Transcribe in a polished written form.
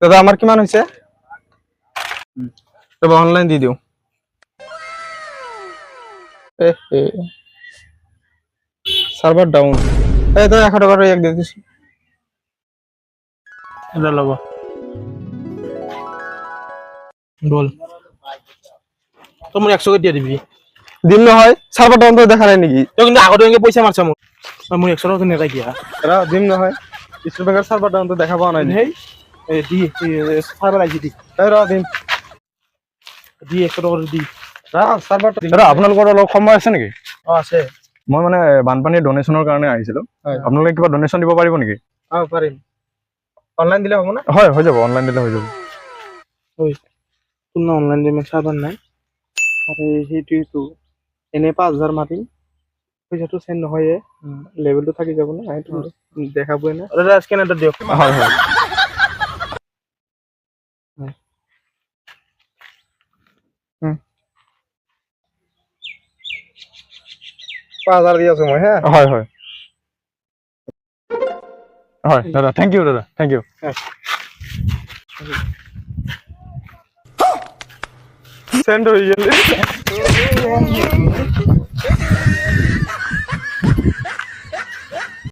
দাদা আমার কিমান হৈছে তবে অনলাইন দি দিও সার্ভার ডাউন এই তো 100 টাকা এক দিয়ে দিছি এটা লব বল তো মোক 100 কে দিয়ে দিবি দিম নহয় সার্ভার ডাউন তো দেখা নাই নেকি তো কিন্তু আগতে এনে পয়সা মারছ মোক মোক 100 টাকা নেতা কিয়া এরা দিম নহয় স্টেট ব্যাংকের সার্ভার ডাউন তো দেখা পাওয়া নাই হেই এই দি সার্ভার আইছি দি এই র দিম দি 100 টাকা দি সার্ভার দাদা আপোনালোকৰ অলপ সময় আছে নেকি অ আছে মই মানে বানপানীৰ ডোনেশ্যনৰ কাৰণে আহিছিলোঁ হয়। আপোনালোকে কিবা ডোনেশ্যন দিব পাৰিব নেকি পাৰিম অনলাইন দিলে হ'ব না হয় হৈ যাব অনলাইন দিলে হৈ যাব ওই তোর অনলাইন পেমেন্ট সার্ভার নাই আরে সেইটোৱেতো এনে 5000 মাতিম পইচাটো সেন্ড নহয়ে লেভেলটো থাকি যাব না এইটো দেখাবই না আরে স্ক্যানারটা দিও হয় হয় 5000 দি আছো মই হ্যাঁ হয় হয় হয় দাদা থেংক ইউ দাদা থেংক ইউ সেন্ড হয়ে গেল